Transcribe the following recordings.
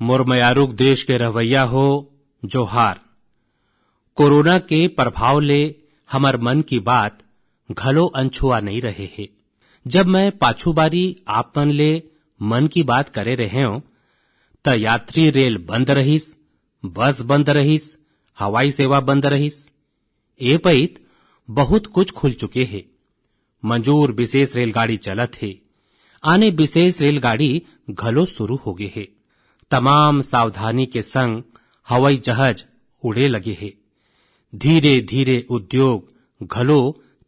मुरमयारुक देश के रवैया हो जोहार। कोरोना के प्रभाव ले हमर मन की बात घलो अनछुआ नहीं रहे है। जब मैं पाछू बारी आप मन ले मन की बात करे रहे हो त यात्री रेल बंद रहिस, बस बंद रहिस, हवाई सेवा बंद रहिस। ए पइत बहुत कुछ खुल चुके है। मंजूर विशेष रेलगाड़ी चलत है, आने विशेष रेलगाड़ी घलो शुरू हो गए है। तमाम सावधानी के संग हवाई जहाज उड़े लगे है। धीरे धीरे उद्योग घलो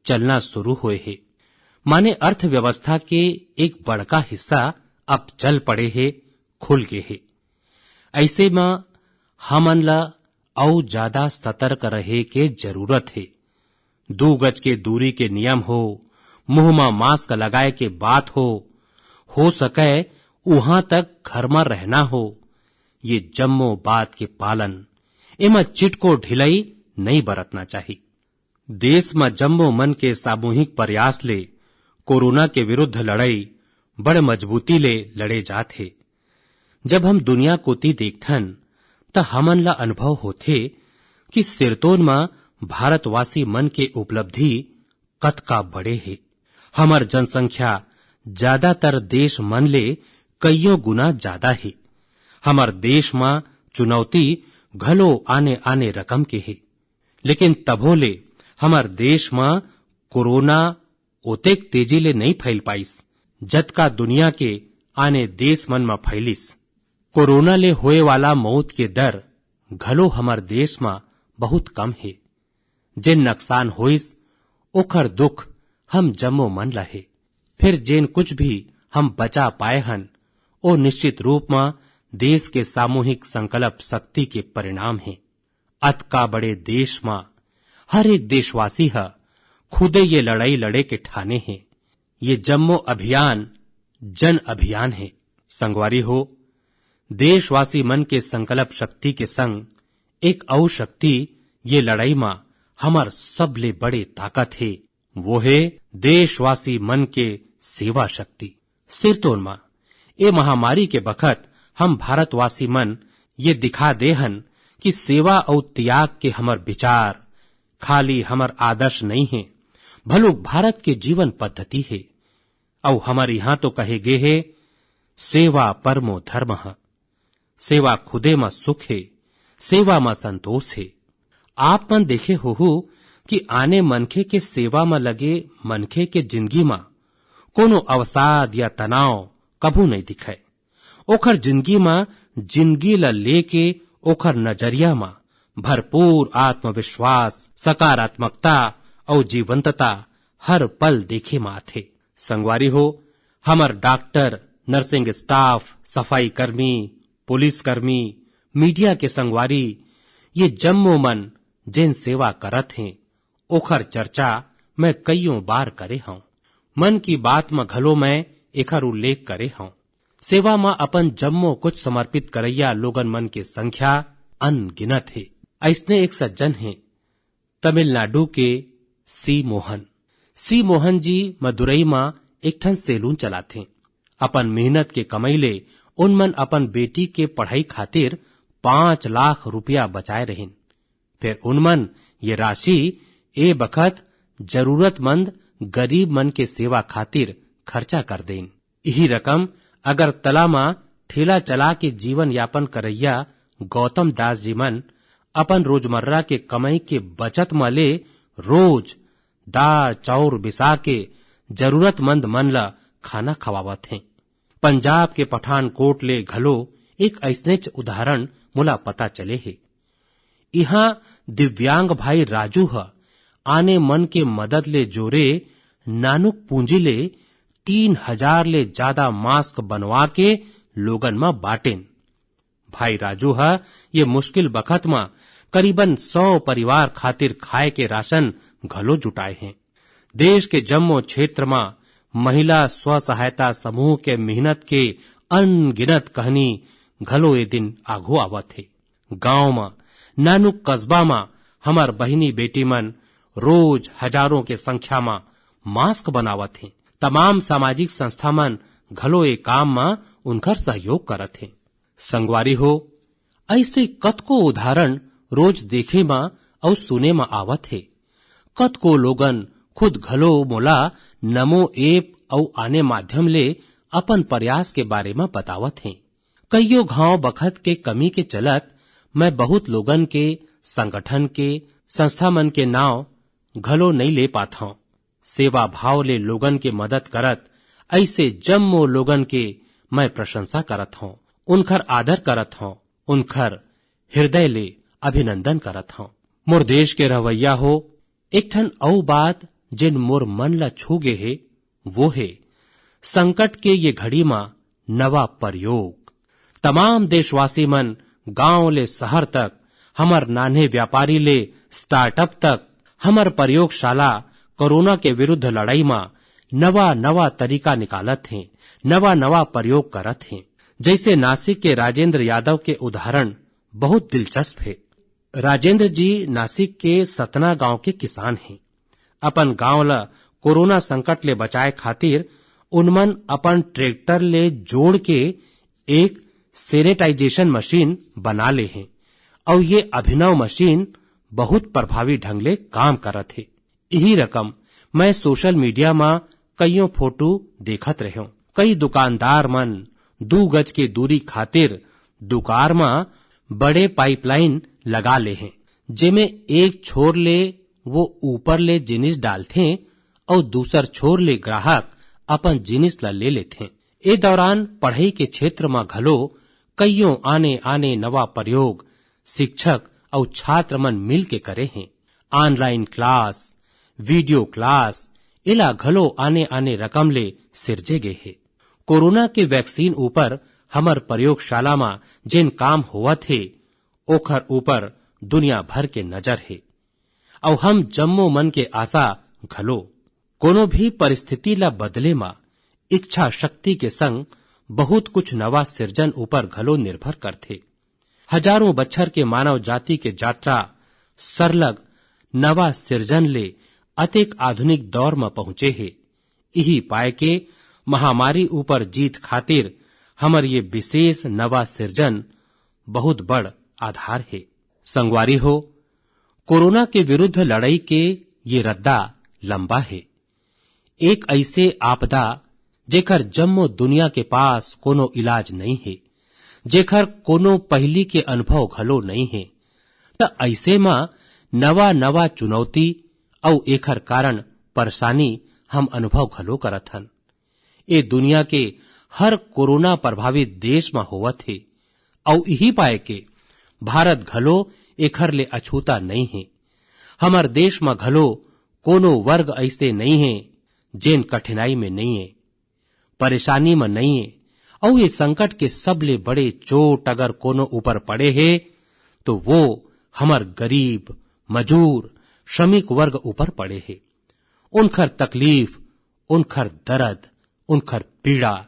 चलना शुरू हुए है। माने अर्थव्यवस्था के एक बड़का हिस्सा अब चल पड़े है, खुल गए है। ऐसे में हमन ला और ज्यादा सतर्क रहे के जरूरत है। 2 गज के दूरी के नियम हो, मुंह में मास्क लगाए के बात हो सके वहां तक घर में रहना हो। ये जम्मो बात के पालन एमा चिटको ढिलाई नहीं बरतना चाहिए। देश में जम्मो मन के सामूहिक प्रयास ले कोरोना के विरुद्ध लड़ाई बड़ मजबूती ले लड़े जात है। जब हम दुनिया कोती देखथन त हमन ला अनुभव होथे कि सिरतोन में भारतवासी मन के उपलब्धि कतका बड़े है। हमर जनसंख्या ज्यादातर देश मन ले कईयों गुना ज्यादा है। हमर देश में चुनौती घलो आने आने रकम के है, लेकिन तभो ले हमर देश में कोरोना ओतेक तेजी ले नहीं फैल पाइस जतका दुनिया के आने देश मन में फैलिस। कोरोना ले होए वाला मौत के दर घलो हमर देश में बहुत कम है। जिन नुकसान होइस ओखर दुख हम जम्मो मन लहे। फिर जेन कुछ भी हम बचा पाए हन ओ निश्चित रूप में देश के सामूहिक संकल्प शक्ति के परिणाम है। अतका बड़े देश में हर एक देशवासी है खुदे ये लड़ाई लड़े के ठाने हैं। ये जम्मो अभियान जन अभियान है। संगवारी हो, देशवासी मन के संकल्प शक्ति के संग एक और शक्ति ये लड़ाई में हमार सबले बड़े ताकत है, वो है देशवासी मन के सेवा शक्ति। सिरतोन में ए महामारी के बखत हम भारतवासी मन ये दिखा दे हन कि सेवा और त्याग के हमर विचार खाली हमर आदर्श नहीं है, भलो भारत के जीवन पद्धति है। और हमर यहाँ तो कहे गे है सेवा परमो धर्म है। सेवा खुदे में सुख है, सेवा में संतोष है। आप मन देखे हो कि आने मनखे के सेवा में लगे मनखे के जिंदगी में कोनो अवसाद या तनाव कभू नहीं दिखे। ओखर जिंदगी में जिंदगी ला लेके ओखर नजरिया में भरपूर आत्मविश्वास, सकारात्मकता और जीवंतता हर पल देखे में आथे। संगवारी हो, हमर डॉक्टर, नर्सिंग स्टाफ, सफाई कर्मी, पुलिस कर्मी, मीडिया के संगवारी ये जम्मो मन जिन सेवा करत हैं ओखर चर्चा मैं कईयों बार करे हूं। मन की बात में घलो मैं एखर उल्लेख करे हूं। सेवा में अपन जम्मो कुछ समर्पित करैया लोगन मन के संख्या अनगिनत है। ऐसने एक सज्जन हैं तमिलनाडु के सी मोहन जी मदुरई में एक ठन सैलून चलाथे। अपन मेहनत के कमाई ले उन मन अपन बेटी के पढ़ाई खातिर 5 लाख रुपया बचाए रहिन। फिर उन मन ये राशि ए बखत जरूरतमंद गरीब मन के सेवा खातिर खर्चा कर देन। यही रकम अगर तला में ठेला चला के जीवन यापन करैया गौतम दास जी मन अपन रोजमर्रा के कमाई के बचत में ले रोज दाल चाउर बिसा के जरूरतमंद मन ला खाना खवावत हैं। पंजाब के पठानकोट ले घलो एक ऐसने उदाहरण मुला पता चले है। यहाँ दिव्यांग भाई राजू है आने मन के मदद ले जोरे नानुक पूंजी ले 3000 ले ज्यादा मास्क बनवा के लोगन में बाटेन। भाई राजू है ये मुश्किल बखत में करीबन 100 परिवार खातिर खाए के राशन घलो जुटाए हैं। देश के जम्मो क्षेत्र में महिला स्व सहायता समूह के मेहनत के अनगिनत कहानी घलो ए दिन आघो आवत है। गांव में नानुक कस्बा में हमार बहिनी बेटी मन रोज हजारों के संख्या में मास्क बनावत हैं। तमाम सामाजिक संस्था मन घलो ए काम में उनकर सहयोग करत हैं। संगवारी हो, ऐसे कतको उदाहरण रोज देखे मा और सुने मा आवत है। कतको लोगन खुद घलो मोला नमो ऐप और आने माध्यम ले अपन प्रयास के बारे में बतावत हैं। कईयो घाव बखत के कमी के चलत मैं बहुत लोगन के, संगठन के, संस्था मन के नाव घलो नहीं ले पात हूं। सेवा भाव ले लोगन के मदद करत ऐसे जम्मो लोगन के मैं प्रशंसा करत हूं, उनखर आदर करत हूं, उनखर हृदय ले अभिनंदन करत हूं। मोर देश के रवैया हो, एक ठन औ बात जिन मोर मन ला छू गे हे वो है संकट के ये घड़ी मा नवा प्रयोग। तमाम देशवासी मन गांव ले शहर तक, हमर नान्हे व्यापारी ले स्टार्टअप तक, हमर प्रयोगशाला कोरोना के विरुद्ध लड़ाई मा नवा नवा तरीका निकालत हैं, नवा नवा प्रयोग करत हैं। जैसे नासिक के राजेंद्र यादव के उदाहरण बहुत दिलचस्प है। राजेंद्र जी नासिक के सतना गांव के किसान हैं। अपन गांव ला कोरोना संकट ले बचाए खातिर उनमन अपन ट्रैक्टर ले जोड़ के एक सैनिटाइजेशन मशीन बना ले हैं और ये अभिनव मशीन बहुत प्रभावी ढंग ले काम करत है। यही रकम मैं सोशल मीडिया में कईयों फोटो देखत रहे। कई दुकानदार मन 2 गज के दूरी खातिर दुकान में बड़े पाइपलाइन लगा ले हैं, जेमे एक छोर ले वो ऊपर ले जिनिस डालते और दूसर छोर ले ग्राहक अपन जिनिस ला ले लेते। ए दौरान पढ़ाई के क्षेत्र में घलो कईयों आने आने नवा प्रयोग शिक्षक और छात्र मन मिल के करे हैं। ऑनलाइन क्लास, वीडियो क्लास इला घलो आने आने रकम ले सिरजे गए है। कोरोना के वैक्सीन ऊपर हमर प्रयोगशाला में जिन काम हुआ थे ओखर ऊपर दुनिया भर के नजर है और हम जम्मो मन के आशा घलो कोनो भी परिस्थिति ला बदले मा इच्छा शक्ति के संग बहुत कुछ नवा सृजन ऊपर घलो निर्भर करथे। हजारों बच्छर के मानव जाति के यात्रा सरलग नवा सृजन ले अतिक आधुनिक दौर में पहुंचे है। यही पाए के महामारी ऊपर जीत खातिर हमर ये विशेष नवा सृजन बहुत बड़ आधार है। संगवारी हो, कोरोना के विरुद्ध लड़ाई के ये रद्दा लंबा है। एक ऐसे आपदा जेकर जम्मो दुनिया के पास कोनो इलाज नहीं है, जेकर कोनो पहली के अनुभव घलो नहीं है, त ऐसे में नवा नवा चुनौती और एकर कारण परेशानी हम अनुभव घलो करत हन। ए दुनिया के हर कोरोना प्रभावित देश में होवत है और यही पाए के भारत घलो एकर ले अछूता नहीं है। हमर देश में घलो कोनो वर्ग ऐसे नहीं है जेन कठिनाई में नहीं है, परेशानी में नहीं है। और ये संकट के सबले बड़े चोट अगर कोनो ऊपर पड़े है तो वो हमर गरीब, मजूर, श्रमिक वर्ग ऊपर पड़े है। उनखर तकलीफ, उनखर दर्द, उनखर पीड़ा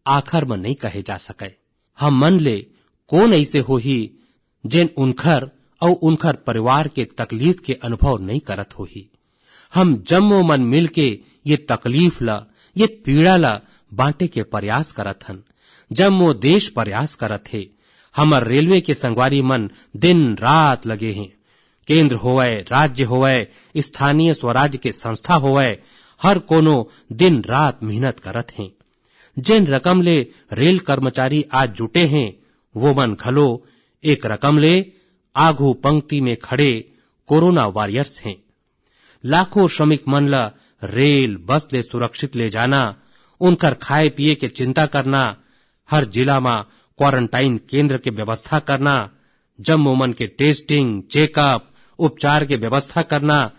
आखर में नहीं कहे जा सके। हम मन ले कौन ऐसे हो ही जेन उनखर और उनखर परिवार के तकलीफ के अनुभव नहीं करत हो ही। हम जम्मो मन मिल के ये तकलीफ ला, ये पीड़ा ला बांटे के प्रयास करत हन। जम्मो देश प्रयास करत है। हमर रेलवे के संगवारी मन दिन रात लगे हैं। केंद्र होवे, राज्य होवे, स्थानीय स्वराज्य के संस्था होवे, हर कोनो दिन रात मेहनत करत हैं। जिन रकम ले रेल कर्मचारी आज जुटे हैं वो मन घलो एक रकम ले आगू पंक्ति में खड़े कोरोना वॉरियर्स हैं। लाखों श्रमिक मन ला रेल बस ले सुरक्षित ले जाना, उनकर खाए पिए के चिंता करना, हर जिला में क्वारंटाइन केंद्र के व्यवस्था करना, जम्मो मन के टेस्टिंग, चेकअप, उपचार के व्यवस्था करना,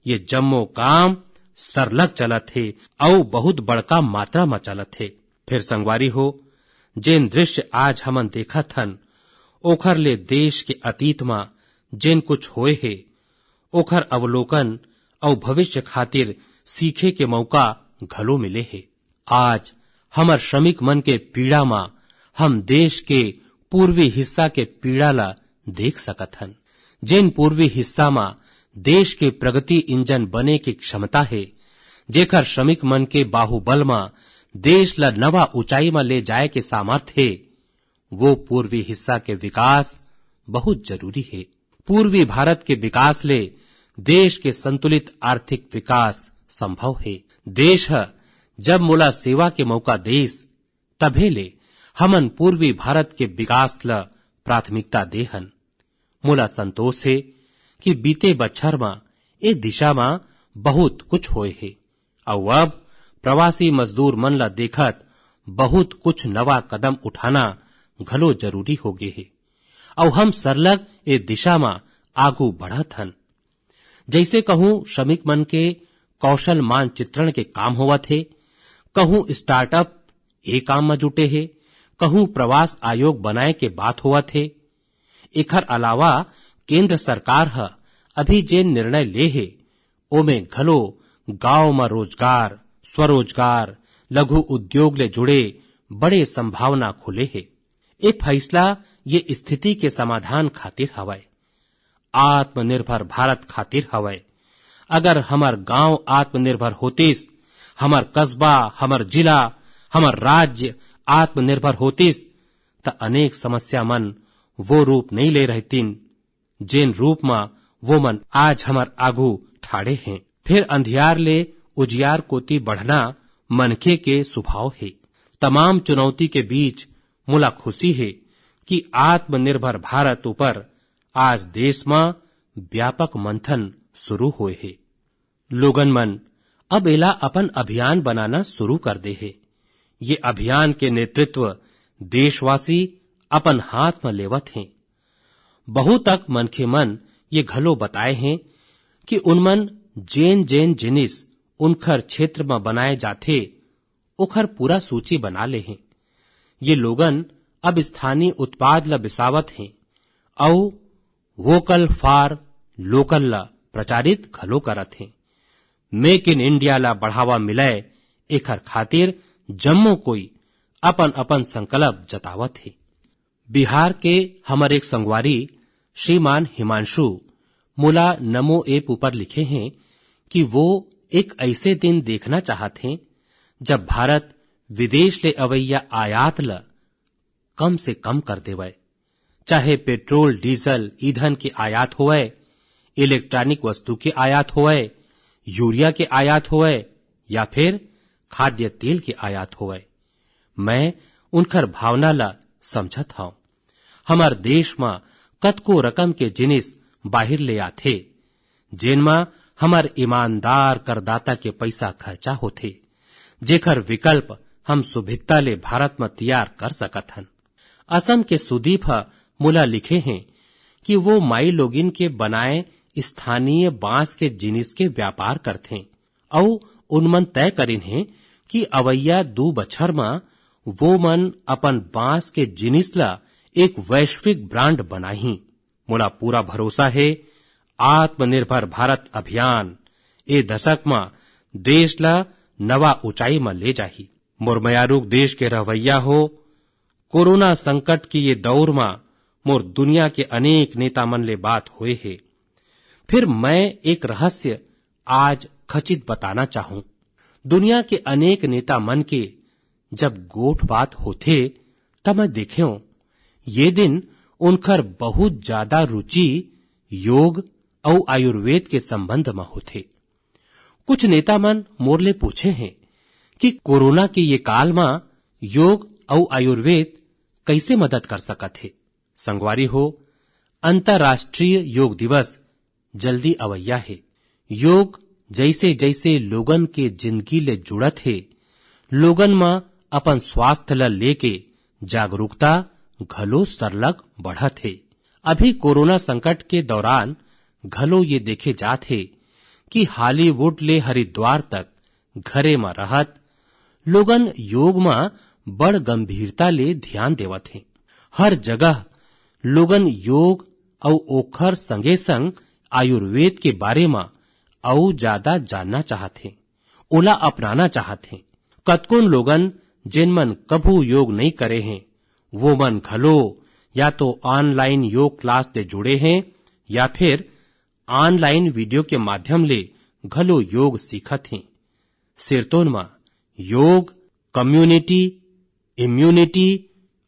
ये जम्मो काम सरलग चलत है और बहुत बड़का मात्रा में चलत है। फिर संगवारी हो, जिन दृश्य आज हमन देखत हन ओखर ले देश के अतीत में जिन कुछ होए है ओखर अवलोकन और भविष्य खातिर सीखे के मौका घलो मिले है। आज हमर श्रमिक मन के पीड़ा में हम देश के पूर्वी हिस्सा के पीड़ा ला देख सकत हन। जिन पूर्वी हिस्सा में देश के प्रगति इंजन बने की क्षमता है, जेकर श्रमिक मन के बाहुबल में देश ला नवा ऊंचाई में ले जाए के सामर्थ है, वो पूर्वी हिस्सा के विकास बहुत जरूरी है। पूर्वी भारत के विकास ले देश के संतुलित आर्थिक विकास संभव है। देश जब मोला सेवा के मौका देस तभे ले हमन पूर्वी भारत के विकास ल प्राथमिकता देहन। मोला संतोष है कि बीते बछर में ए दिशा में बहुत कुछ होए है और अब प्रवासी मजदूर मन ला देखत बहुत कुछ नवा कदम उठाना घलो जरूरी हो गए है और हम सरलग ए दिशा में आगू बढ़त हन। जैसे कहूं श्रमिक मन के कौशल मानचित्रण के काम होवत है, कहूं स्टार्टअप ए काम में जुटे है, कहूं प्रवास आयोग बनाए के बात होवत है। एकर अलावा केंद्र सरकार ह अभी जे निर्णय ले है ओमे घलो गांव में रोजगार, स्वरोजगार, लघु उद्योग ले जुड़े बड़े संभावना खुले है। ए फैसला ये स्थिति के समाधान खातिर हवय, आत्मनिर्भर भारत खातिर हवय। अगर हमर गांव आत्मनिर्भर होतिस, हमर कस्बा, हमर जिला, हमर राज्य आत्मनिर्भर होतिस त अनेक समस्या मन वो रूप नहीं ले रहतीन जेन रूप में वो मन आज हमर आगू ठाड़े हैं। फिर अंधियार ले उजियार कोती बढ़ना मनखे के स्वभाव है। तमाम चुनौती के बीच मुला खुशी है कि आत्मनिर्भर भारत ऊपर आज देश में व्यापक मंथन शुरू हुए है। लोगन मन अब एला अपन अभियान बनाना शुरू कर दे है। ये अभियान के नेतृत्व देशवासी अपन हाथ में लेवत हैं। बहुत तक मनखे मन ये घलो बताए हैं कि उनमन जेन जेन जिनिस उनखर क्षेत्र में बनाए जाथे ओखर पूरा सूची बना ले हैं। ये लोगन अब स्थानीय उत्पाद ला बिसावत हैं और वोकल फॉर लोकल ला प्रचारित घलो करत हैं। मेक इन इंडिया ला बढ़ावा मिले एखर खातिर जम्मो कोई अपन अपन संकल्प जतावत है। बिहार के हमर एक संगवारी श्रीमान हिमांशु मुला नमो ऐप ऊपर लिखे हैं कि वो एक ऐसे दिन देखना चाहते हैं जब भारत विदेश ले अवैया आयात ला कम से कम कर देवे, चाहे पेट्रोल डीजल ईंधन के आयात होवे, इलेक्ट्रॉनिक वस्तु के आयात होवे, यूरिया के आयात होवे या फिर खाद्य तेल के आयात होवे। मैं उनकर भावना ला समझत हूं। हमार देश में कतको रकम के जिनिस बाहिर ले आथे जेन में हमार ईमानदार करदाता के पैसा खर्चा होथे, जेकर विकल्प हम सुभिक्ता ले भारत में तैयार कर सकत हन। असम के सुदीप मुला लिखे हैं कि वो माई लोगिन के बनाए स्थानीय बांस के जिनिस के व्यापार करथे और उनमन तय करिन हैं कि अवैया 2 बछर में वो मन अपन बांस के जिनिस ला एक वैश्विक ब्रांड बनाही। मोला पूरा भरोसा है आत्मनिर्भर भारत अभियान ए दशक में देश ला नवा ऊंचाई में ले जाही। मोर मयारूक देश के रवैया हो, कोरोना संकट की ये दौर में मोर दुनिया के अनेक नेता मन ले बात हुए है। फिर मैं एक रहस्य आज खचित बताना चाहूं। दुनिया के अनेक नेता मन के जब गोठ बात होथे तब मैं देख्यो ये दिन उनकर बहुत ज्यादा रुचि योग और आयुर्वेद के संबंध में होथे। कुछ नेता मन मोरले पूछे हैं कि कोरोना के ये काल में योग और आयुर्वेद कैसे मदद कर सकत है। संगवारी हो, अंतर्राष्ट्रीय योग दिवस जल्दी अवैया है। योग जैसे जैसे लोगन के जिंदगी ले जुड़त है, लोगन में अपन स्वास्थ्य ला लेके जागरूकता घलो सरलग बढ़त है। अभी कोरोना संकट के दौरान घलो ये देखे जात है कि हॉलीवुड ले हरिद्वार तक घरे में रहत लोगन योग में बड़ गंभीरता ले ध्यान देवत हैं। हर जगह लोगन योग और ओखर संगे संग आयुर्वेद के बारे में और ज्यादा जानना चाहते हैं, ओला अपनाना चाहते हैं। कतकोन लोगन जिन मन कभू योग नहीं करे हैं वो मन घलो या तो ऑनलाइन योग क्लास से जुड़े हैं या फिर ऑनलाइन वीडियो के माध्यम ले घलो योग सीखत हैं। सिरतोन में योग, कम्युनिटी, इम्यूनिटी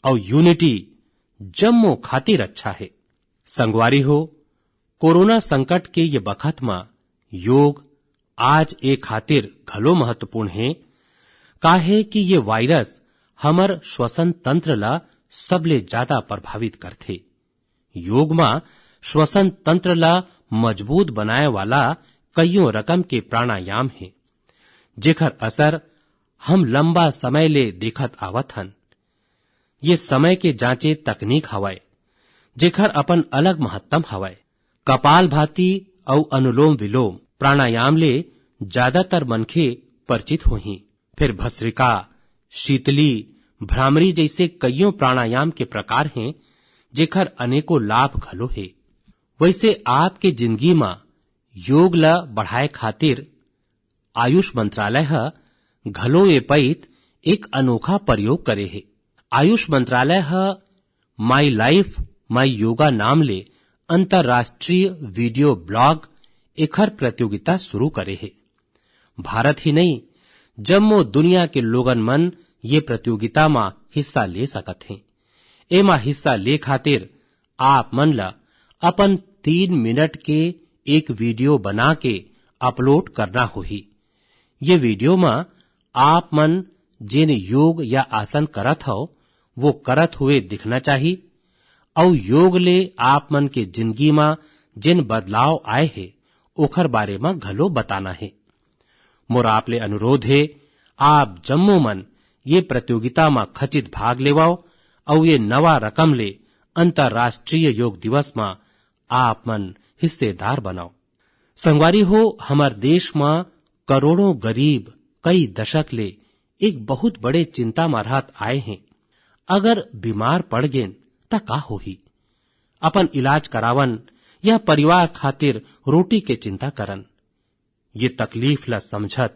और यूनिटी जम्मो खातिर अच्छा है। संगवारी हो, कोरोना संकट के ये बखत में योग आज एक खातिर घलो महत्वपूर्ण है। काहे कि ये वायरस हमर श्वसन तंत्र ला सबले ज्यादा प्रभावित करथे। योग में श्वसन तंत्र ला मजबूत बनाए वाला कईयों रकम के प्राणायाम है, जेकर असर हम लंबा समय ले देखत आवत हन। ये समय के जांचे तकनीक हवय, जेकर अपन अलग महत्तम हवय। कपाल भाती और अनुलोम विलोम प्राणायाम ले ज्यादातर मनखे परिचित होही। फिर भस्त्रिका, शीतली, भ्रामरी जैसे कईयों प्राणायाम के प्रकार हैं, जेकर अनेकों लाभ घलो है। वैसे आपके जिंदगी में योग ला बढ़ाए खातिर आयुष मंत्रालय ह घलो ए पइत एक अनोखा प्रयोग करे है। आयुष मंत्रालय माई लाइफ माई योगा नाम ले अंतर्राष्ट्रीय वीडियो ब्लॉग एखर प्रतियोगिता शुरू करे है। भारत ही नहीं, जम्मो दुनिया के लोगन मन ये प्रतियोगिता में हिस्सा ले सकत हैं। एमा हिस्सा ले खातिर आप मन ला अपन 3 मिनट के एक वीडियो बना के अपलोड करना होही। ये वीडियो में आप मन जिन योग या आसन करत हो वो करत हुए दिखना चाहिए और योग ले आप मन के जिंदगी में जिन बदलाव आए हैं ओखर बारे में घलो बताना है। मोर आपले अनुरोध है, आप जम्मो मन ये प्रतियोगिता में खचित भाग लेवाओ और ये नवा रकम ले अंतर्राष्ट्रीय योग दिवस में आप मन हिस्सेदार बनाओ। संगवारी हो, हमार देश में करोड़ों गरीब कई दशक ले एक बहुत बड़े चिंता में रहत आए हैं। अगर बीमार पड़ गेन ता का होही? अपन इलाज करावन या परिवार खातिर रोटी के चिंता करन। ये तकलीफ ला समझत,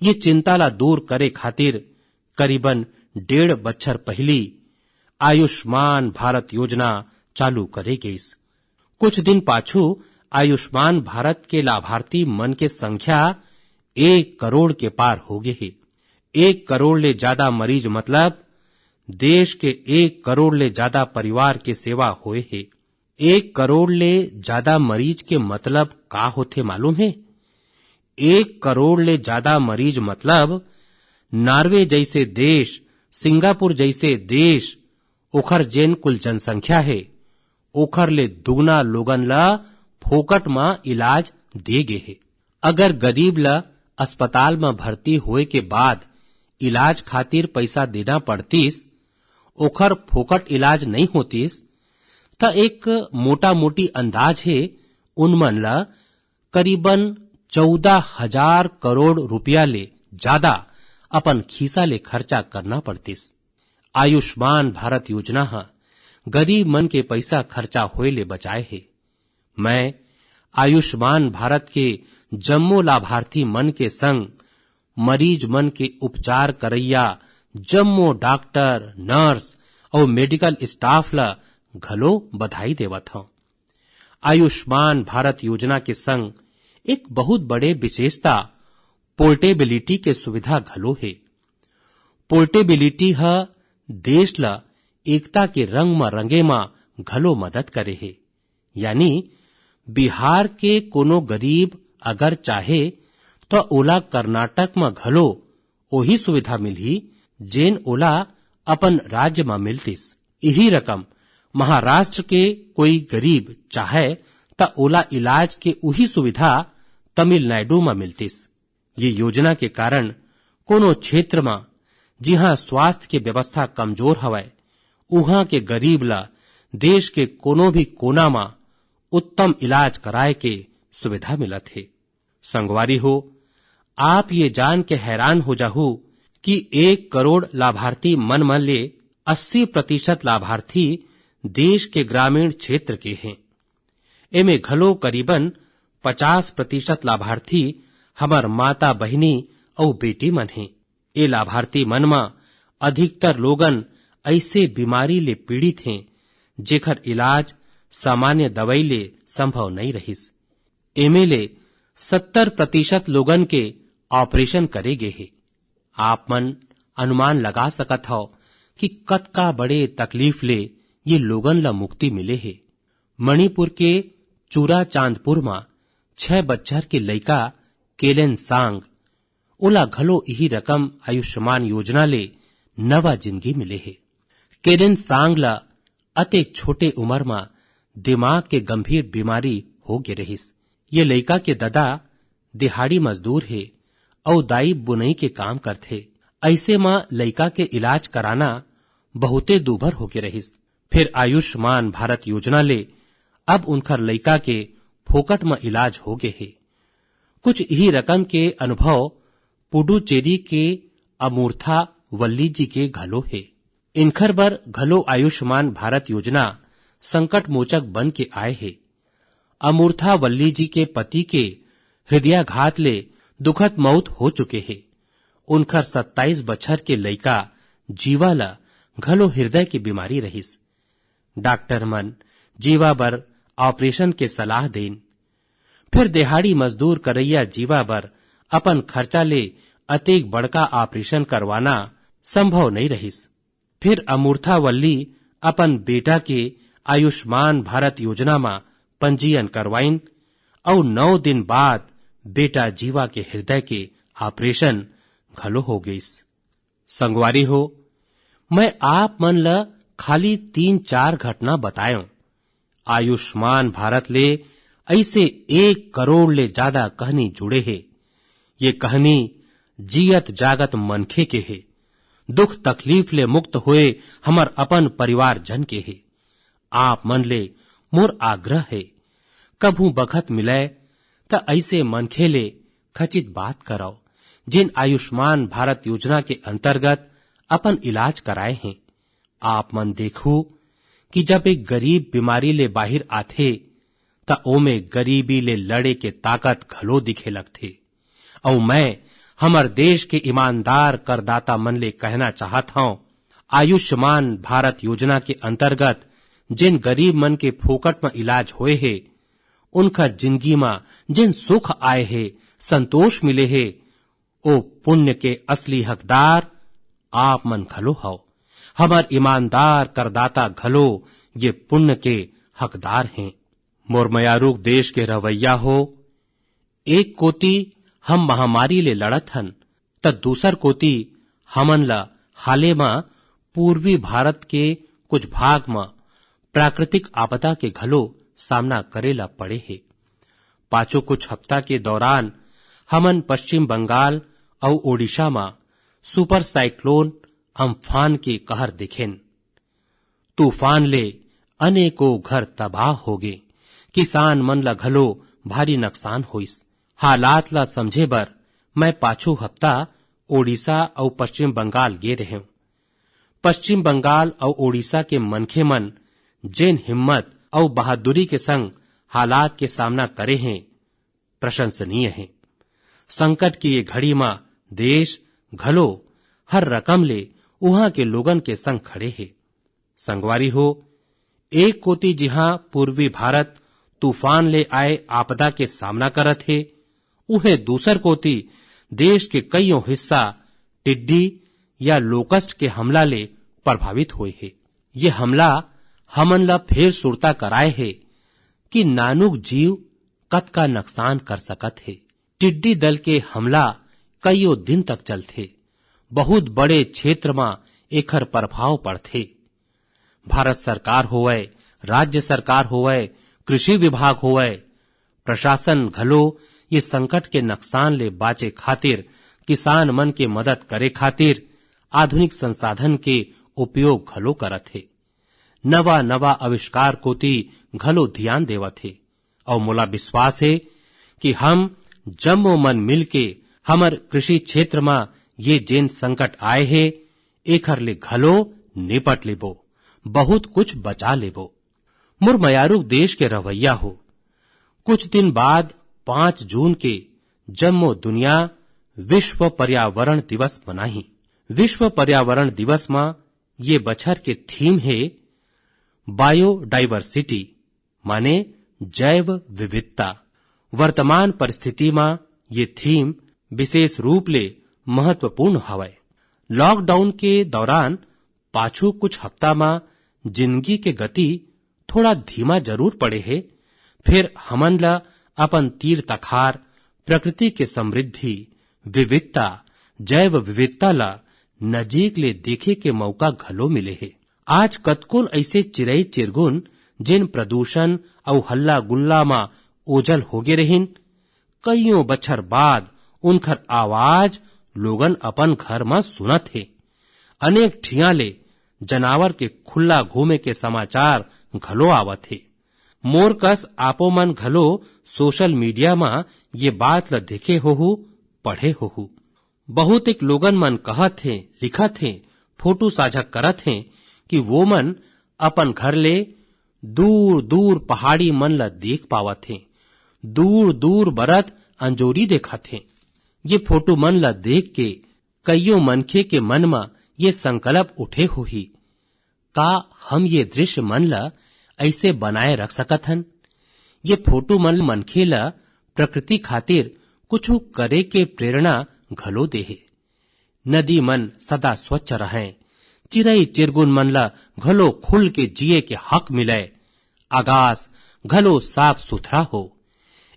ये चिंता ला दूर करे खातिर करीबन 1.5 बछर पहली आयुष्मान भारत योजना चालू करे गईस। कुछ दिन पाछू आयुष्मान भारत के लाभार्थी मन के संख्या 1 करोड़ के पार हो गए है। 1 करोड़ ले ज्यादा मरीज मतलब देश के 1 करोड़ ले ज्यादा परिवार के सेवा होए है। 1 करोड़ ले ज्यादा मरीज के मतलब का होथे मालूम है? 1 करोड़ ले ज्यादा मरीज मतलब नॉर्वे जैसे देश, सिंगापुर जैसे देश, ओखर जेन कुल जनसंख्या है ओखर ले दुगना लोगन ला फोकट में इलाज दे गे है। अगर गरीब ला अस्पताल में भर्ती होए के बाद इलाज खातिर पैसा देना पड़तीस, ओखर फोकट इलाज नहीं होतीस, त एक मोटा मोटी अंदाज है उनमन ला करीबन 14,000 करोड़ रुपया ले ज्यादा अपन खीसा ले खर्चा करना पड़तीस। आयुष्मान भारत योजना गरीब मन के पैसा खर्चा होए ले बचाए है। मैं आयुष्मान भारत के जम्मो लाभार्थी मन के संग मरीज मन के उपचार करैया जम्मो डॉक्टर, नर्स और मेडिकल स्टाफ ला घलो बधाई देवत हूं। आयुष्मान भारत योजना के संग एक बहुत बड़े विशेषता पोर्टेबिलिटी के सुविधा घलो है। पोर्टेबिलिटी देश ला एकता के रंग में रंगे में घलो मदद करे है। यानी बिहार के कोनो गरीब अगर चाहे तो ओला कर्नाटक में घलो वही सुविधा मिलही जेन ओला अपन राज्य में मिलतीस। यही रकम महाराष्ट्र के कोई गरीब चाहे तो ओला इलाज के वही सुविधा तमिलनाडु में मिलतीस। ये योजना के कारण कोनो क्षेत्र में जिहां स्वास्थ्य के व्यवस्था कमजोर हवय उहां के गरीब ला देश के कोनो भी कोना में उत्तम इलाज कराए के सुविधा मिलत है। संगवारी हो, आप ये जान के हैरान हो जाहू कि 1 करोड़ लाभार्थी मन मन ले 80% लाभार्थी देश के ग्रामीण क्षेत्र के हैं। एमे घलो करीबन 50% लाभार्थी हमार माता बहिनी और बेटी मन हैं। ये लाभार्थी मन में अधिकतर लोगन ऐसे बीमारी ले पीड़ित हैं जेकर इलाज सामान्य दवाई ले संभव नहीं रहिस। एमे ले 70% लोगन के ऑपरेशन करे गे है। आप मन अनुमान लगा सकत हो कि कतका बड़े तकलीफ ले ये लोगन ला मुक्ति मिले हे। मणिपुर के चूरा चांदपुर में 6 बच्चर के लइका केलेन सांग ओला घलो यही रकम आयुष्मान योजना ले नवा जिंदगी मिले हे। केलेन सांग ला अतेक छोटे उम्र में दिमाग के गंभीर बीमारी हो गे रहिस। ये लइका के दादा दिहाड़ी मजदूर है और दाई बुनई के काम करथे। ऐसे में लइका के इलाज कराना बहुते दूभर होके रहिस। फिर आयुष्मान भारत योजना ले अब उनकर लइका के फोकट में इलाज हो गए है। कुछ यही रकम के अनुभव पुडुचेरी के अमूर्था वल्ली जी के घलो है। इनखर बर घलो आयुष्मान भारत योजना संकट मोचक बन के आए है। अमूर्था वल्ली जी के पति के हृदयाघात ले दुखद मौत हो चुके है। उनखर 27 बछर के लइका जीवा ला घलो हृदय की बीमारी रहिस। डॉक्टर मन जीवा बर ऑपरेशन के सलाह देन। फिर दिहाड़ी मजदूर करैया जीवा बर अपन खर्चा ले अतेक बड़का ऑपरेशन करवाना संभव नहीं रहिस। फिर अमूर्था वल्ली अपन बेटा के आयुष्मान भारत योजना में पंजीयन करवाइन और 9 दिन बाद बेटा जीवा के हृदय के ऑपरेशन घलो हो गईस। संगवारी हो, मैं आप मन ला खाली 3-4 घटना बतायो। आयुष्मान भारत ले ऐसे 1 करोड़ ले ज्यादा कहानी जुड़े है। ये कहानी जियत जागत मनखे के है। दुख तकलीफ ले मुक्त हुए हमर अपन परिवार जन के है। आप मन ले मोर आग्रह है, कभू बखत मिले त ऐसे मनखे ले खचित बात कराओ जिन आयुष्मान भारत योजना के अंतर्गत अपन इलाज कराए हैं। आप मन देखू कि जब एक गरीब बीमारी ले बाहिर आथे त ओमे गरीबी ले लड़े के ताकत घलो दिखे लगथे। और मैं हमर देश के ईमानदार करदाता मन ले कहना चाहत हूं, आयुष्मान भारत योजना के अंतर्गत जिन गरीब मन के फोकट में इलाज होए है, उनका जिंदगी में जिन सुख आए है, संतोष मिले है, ओ पुण्य के असली हकदार आप मन घलो हो। हमर ईमानदार करदाता घलो ये पुण्य के हकदार हैं। मोर मयारूक देश के रवैया हो, एक कोती हम महामारी ले लड़त हन त दूसर कोती हमन ला हाले में पूर्वी भारत के कुछ भाग में प्राकृतिक आपदा के घलो सामना करेला पड़े है। पाछो कुछ हफ्ता के दौरान हमन पश्चिम बंगाल और ओडिशा में सुपर साइक्लोन अम्फान के कहर दिखेन। तूफान ले अनेकों घर तबाह हो गए। किसान मन ला घलो भारी नुकसान होइस। हालात ला समझे बर मैं पाछू हफ्ता ओडिशा और पश्चिम बंगाल गे रहे हूं। पश्चिम बंगाल और ओडिशा के मनखे मन जेन हिम्मत और बहादुरी के संग हालात के सामना करे हैं, प्रशंसनीय है। संकट की ये घड़ी में देश घलो हर रकम ले वहां के लोगन के संग खड़े है। संगवारी हो, एक कोती जिहां पूर्वी भारत तूफान ले आए आपदा के सामना करत है, उहे दूसर कोती देश के कईयों हिस्सा टिड्डी या लोकस्ट के हमला ले प्रभावित हुए है। ये हमला हमन ला फेर सुरता कराए है कि नानुक जीव कत का नुकसान कर सकत है। टिड्डी दल के हमला कईयों दिन तक चलथे। बहुत बड़े क्षेत्र में एकर प्रभाव पड़थे। भारत सरकार होवे, राज्य सरकार होवे, कृषि विभाग होवे, प्रशासन घलो ये संकट के नुकसान ले बाचे खातिर किसान मन के मदद करे खातिर आधुनिक संसाधन के उपयोग घलो करत है। नवा नवा आविष्कार कोती घलो ध्यान देवत है। और मोला विश्वास है कि हम जम्मो मन मिलके हमर कृषि क्षेत्र में ये जेन संकट आए है, एकर ले घलो निपट लेबो, बहुत कुछ बचा लेबो। मोर मयारूक देश के रवैया हो, कुछ दिन बाद 5 जून के जम्मो दुनिया विश्व पर्यावरण दिवस मनाही। विश्व पर्यावरण दिवस में ये बछर के थीम है बायोडाइवर्सिटी, माने जैव विविधता। वर्तमान परिस्थिति में ये थीम विशेष रूप ले महत्वपूर्ण हवय। लॉकडाउन के दौरान पाछू कुछ हफ्ता में जिंदगी के गति थोड़ा धीमा जरूर पड़े है, फिर हमन ला अपन तीर तखार प्रकृति के समृद्धि, विविधता, जैव विविधता ला नजीक ले देखे के मौका घलो मिले है। आज कतकोन ऐसे चिरई चिरगुन जिन प्रदूषण और हल्ला गुल्ला मा ओझल होगे रहिन, कईयों बछर बाद उनकर आवाज लोगन अपन घर में सुनत है। अनेक ठिया ले जनावर के खुला घूमे के समाचार घलो आवत है। मोर कस आपो मन घलो सोशल मीडिया में ये बात ल देखे होहु, पढ़े होहु। बहुत एक लोगन मन कहत है, लिखत है, फोटो साझा करत है कि वो मन अपन घर ले दूर दूर पहाड़ी मन ल देख पावत है, दूर दूर बरत अंजोरी देखत है। ये फोटो मन ला देख के कईयों मनखे के मन में ये संकल्प उठे होही, का हम ये दृश्य मन ला ऐसे बनाए रख सकत हन। ये फोटो मन मनखे ला प्रकृति खातिर कुछ करे के प्रेरणा घलो देहे। नदी मन सदा स्वच्छ रहे, चिरई चिरगुन मन ला घलो खुल के जिए के हक मिले, आकाश घलो साफ सुथरा हो।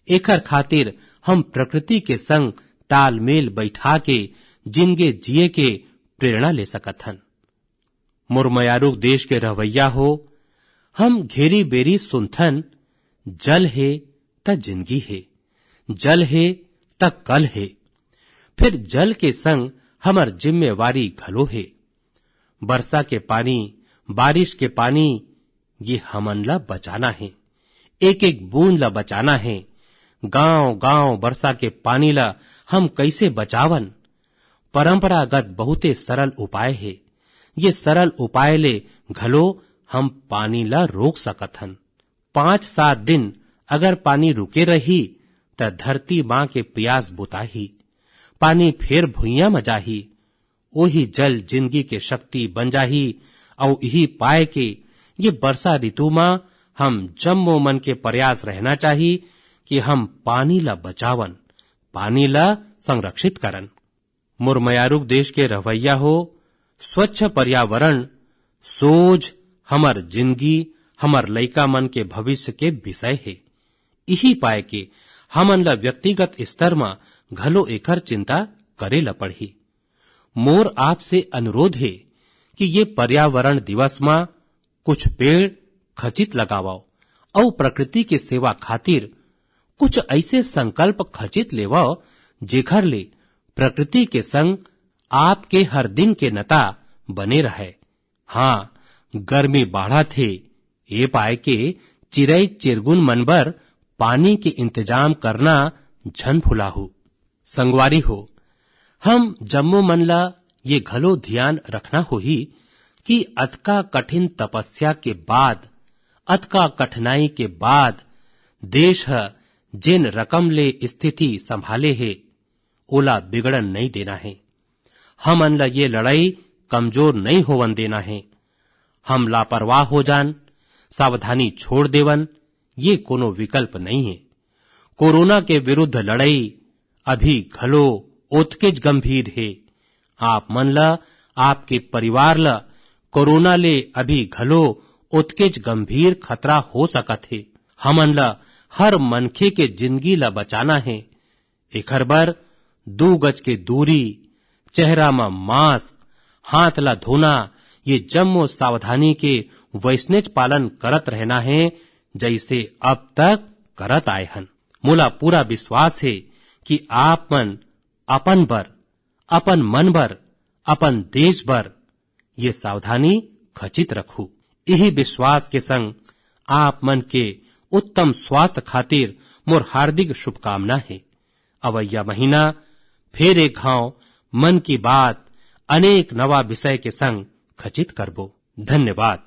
एकर खातिर हम प्रकृति के संग तालमेल बैठा के जिंदगी जिए के प्रेरणा ले सकत हन। मुरमयारुक देश के रहवैया हो, हम घेरी बेरी सुनथन, जल है त जिंदगी है, जल है त कल है। फिर जल के संग हमर जिम्मेवारी घलो है। वर्षा के पानी, बारिश के पानी, ये हमन ला बचाना है, एक एक बूंद ला बचाना है। गांव गांव वर्षा के पानी ला हम कैसे बचावन? परंपरागत बहुते सरल उपाय है। ये सरल उपाय ले घलो हम पानी ला रोक सकत हन। 5-7 दिन अगर पानी रुके रही त धरती मां के प्यास बुताही, पानी फिर भुइया में जाही। वही जल जिंदगी के शक्ति बन जाही। और यही पाए के ये वर्षा ऋतु में हम जम्मो मन के प्रयास रहना चाहिए कि हम पानी ला बचावन, पानी ला संरक्षित करन। मुरमयारुक देश के रहवैया हो, स्वच्छ पर्यावरण सोझ हमर जिंदगी, हमर लइका मन के भविष्य के विषय है। यही पाए के हमन ला व्यक्तिगत स्तर में घलो एकर चिंता करे ला पड़ही। मोर आपसे अनुरोध है कि ये पर्यावरण दिवस में कुछ पेड़ खचित लगावाओ और प्रकृति के सेवा खातिर कुछ ऐसे संकल्प खचित लेवाओ जेखर ले प्रकृति के संग आपके हर दिन के नता बने रहे। हाँ, गर्मी बाढ़ा थे, ये पाए के चिरई चिरगुन मनबर पानी के इंतजाम करना झन भुलाहू। संगवारी हो, हम जम्मू मन ला ये घलो ध्यान रखना होही कि अतका कठिन तपस्या के बाद, अतका कठिनाई के बाद देश है जिन रकम ले स्थिति संभाले है, ओला बिगड़न नहीं देना है। हमन ला ये लड़ाई कमजोर नहीं होवन देना है। हम लापरवाह हो जान, सावधानी छोड़ देवन, ये कोनो विकल्प नहीं है। कोरोना के विरुद्ध लड़ाई अभी घलो ओतकेज गंभीर है। आप मन ला, आपके परिवार ला कोरोना ले अभी घलो ओतकेज गंभीर खतरा हो सकत है। हमन ला हर मनखे के जिंदगी ला बचाना है। एकर बर 2 गज के दूरी, चेहरा में मास्क, हाथ ला धोना, ये जम्मो सावधानी के वैष्णव पालन करत रहना है जैसे अब तक करत आए हन। मोला पूरा विश्वास है कि आप मन अपन बर, अपन मन बर, अपन देश बर ये सावधानी खचित रखू। यही विश्वास के संग आप मन के उत्तम स्वास्थ्य खातिर मोर हार्दिक शुभकामना है। अवैया महीना फिर एक घाव मन की बात अनेक नवा विषय के संग खचित करबो। धन्यवाद।